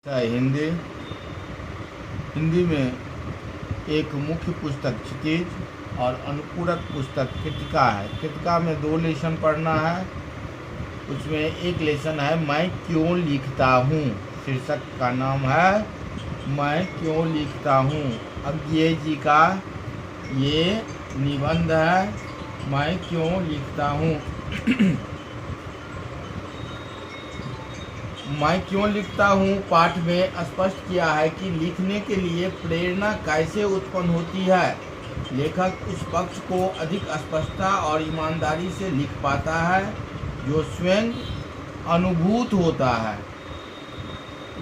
हिंदी हिंदी में एक मुख्य पुस्तक क्षितिज और अनुपूरक पुस्तक कृतिका है। कृतिका में 2 लेसन पढ़ना है। उसमें एक लेसन है मैं क्यों लिखता हूँ। शीर्षक का नाम है मैं क्यों लिखता हूँ। अज्ञेय जी का ये निबंध है मैं क्यों लिखता हूँ। मैं क्यों लिखता हूँ पाठ में स्पष्ट किया है कि लिखने के लिए प्रेरणा कैसे उत्पन्न होती है। लेखक उस पक्ष को अधिक स्पष्टता और ईमानदारी से लिख पाता है जो स्वयं अनुभूत होता है।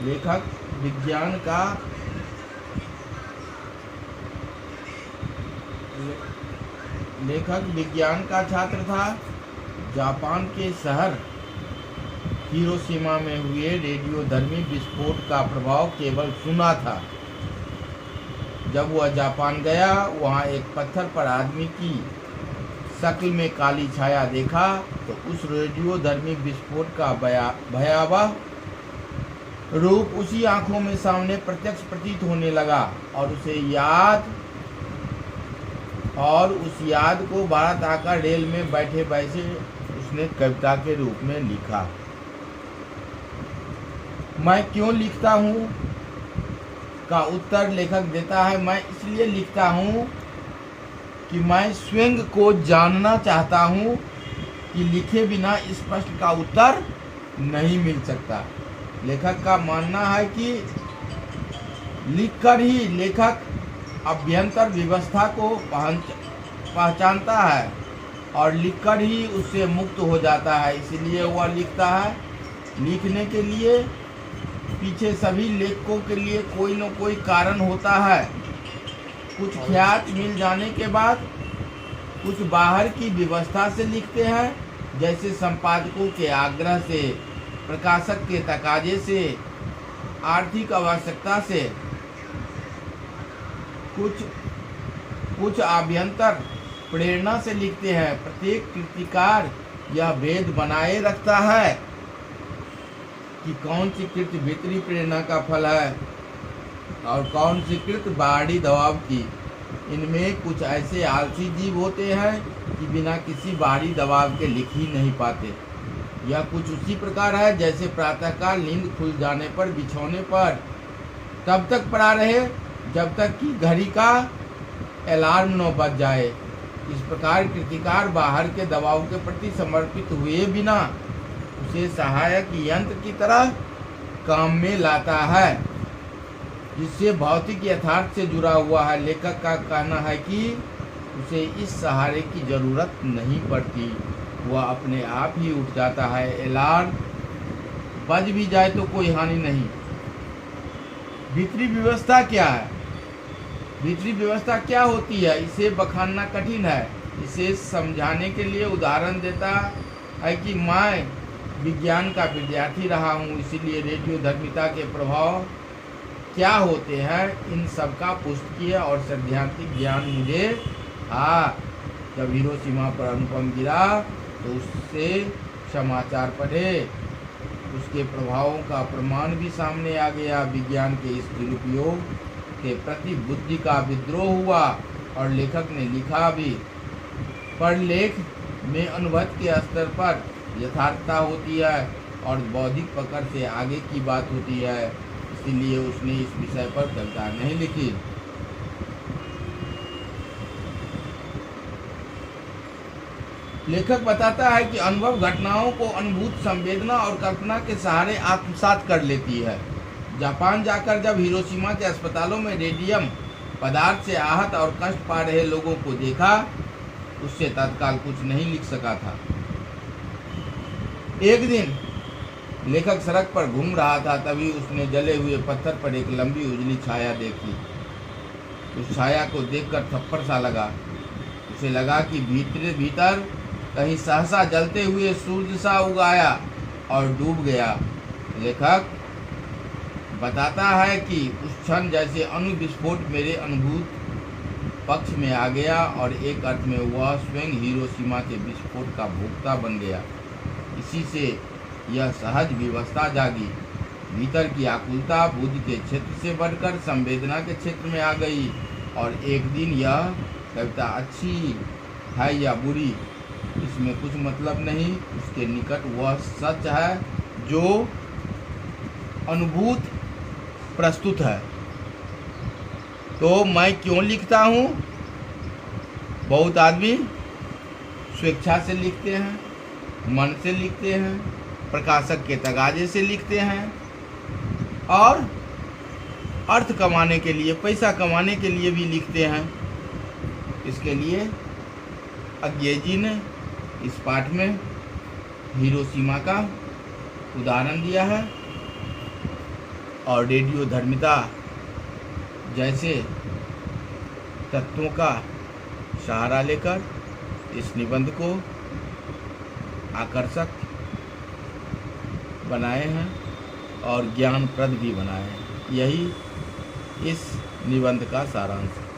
लेखक विज्ञान का छात्र था। जापान के शहर हिरोशिमा में हुए रेडियोधर्मी विस्फोट का प्रभाव केवल सुना था। जब वह जापान गया वहाँ एक पत्थर पर आदमी की शक्ल में काली छाया देखा तो उस रेडियोधर्मी विस्फोट का भयावह रूप उसी आंखों में सामने प्रत्यक्ष प्रतीत होने लगा और उस याद को भारत आकर रेल में बैठे उसने कविता के रूप में लिखा। मैं क्यों लिखता हूँ का उत्तर लेखक देता है मैं इसलिए लिखता हूँ कि मैं स्वयं को जानना चाहता हूँ कि लिखे बिना इस प्रश्न का उत्तर नहीं मिल सकता। लेखक का मानना है कि लिखकर ही लेखक अभ्यंतर व्यवस्था को पहचानता है और लिखकर ही उससे मुक्त हो जाता है। इसलिए वह लिखता है। लिखने के लिए पीछे सभी लेखकों के लिए कोई न कोई कारण होता है। कुछ ख्यात मिल जाने के बाद कुछ बाहर की व्यवस्था से लिखते हैं, जैसे संपादकों के आग्रह से, प्रकाशक के तकाजे से, आर्थिक आवश्यकता से। कुछ आभ्यंतर प्रेरणा से लिखते हैं। प्रत्येक कृतिकार यह भेद बनाए रखता है कि कौन सी कृति भीतरी प्रेरणा का फल है और कौन सी कृति बाहरी दबाव की। इनमें कुछ ऐसे आलसी जीव होते हैं कि बिना किसी बाहरी दबाव के लिख ही नहीं पाते। यह कुछ उसी प्रकार है जैसे प्रातःकाल नींद खुल जाने पर बिछौने पर तब तक पड़ा रहे जब तक कि घड़ी का अलार्म न बज जाए। इस प्रकार कृतिकार बाहर के दबाव के प्रति समर्पित हुए बिना उसे सहायक यंत्र की तरह काम में लाता है, जिससे भौतिक यथार्थ से जुड़ा हुआ है। लेखक का कहना है कि उसे इस सहारे की जरूरत नहीं पड़ती, वह अपने आप ही उठ जाता है। अलार्म बज भी जाए तो कोई हानि नहीं। भीतरी व्यवस्था क्या है? भीतरी व्यवस्था क्या होती है इसे बखानना कठिन है। इसे समझाने के लिए उदाहरण देता है कि मैं विज्ञान का विद्यार्थी रहा हूँ, इसीलिए रेडियोधर्मिता के प्रभाव क्या होते हैं इन सब का पुस्तकीय और सैद्धांतिक ज्ञान मुझे था। जब हिरोशिमा पर अनुबम गिरा तो उससे समाचार पढ़े, उसके प्रभावों का प्रमाण भी सामने आ गया। विज्ञान के इस दुरुपयोग के प्रति बुद्धि का विद्रोह हुआ और लेखक ने लिखा भी। पर लेख में अनुभव के स्तर पर यथार्थता होती है और बौद्धिक पकड़ से आगे की बात होती है, इसलिए उसने इस विषय पर कविता नहीं लिखी। लेखक बताता है कि अनुभव घटनाओं को अनुभूत संवेदना और कल्पना के सहारे आत्मसात कर लेती है। जापान जाकर जब हिरोशिमा के अस्पतालों में रेडियम पदार्थ से आहत और कष्ट पा रहे लोगों को देखा, उससे तत्काल कुछ नहीं लिख सका था। एक दिन लेखक सड़क पर घूम रहा था, तभी उसने जले हुए पत्थर पर एक लंबी उजली छाया देखी। उस छाया को देखकर थप्पड़ सा लगा। उसे लगा कि भीतर कहीं सहसा जलते हुए सूर्य सा उगाया और डूब गया। लेखक बताता है कि उस क्षण जैसे अणु विस्फोट मेरे अनुभूत पक्ष में आ गया और एक अर्थ में वह स्वयं हिरोशिमा के विस्फोट का भोक्ता बन गया। इसी से यह सहज व्यवस्था जागी भीतर की आकुलता बुद्धि के क्षेत्र से बढ़कर संवेदना के क्षेत्र में आ गई और एक दिन यह कविता अच्छी है या बुरी इसमें कुछ मतलब नहीं, उसके निकट वह सच है जो अनुभूत प्रस्तुत है। तो मैं क्यों लिखता हूँ? बहुत आदमी स्वेच्छा से लिखते हैं, मन से लिखते हैं, प्रकाशक के तगाजे से लिखते हैं और अर्थ कमाने के लिए, पैसा कमाने के लिए भी लिखते हैं। इसके लिए अज्ञे जी ने इस पाठ में हिरोशिमा का उदाहरण दिया है और रेडियो धर्मिता जैसे तत्वों का सहारा लेकर इस निबंध को आकर्षक बनाए हैं और ज्ञानप्रद भी बनाए हैं। यही इस निबंध का सारांश है।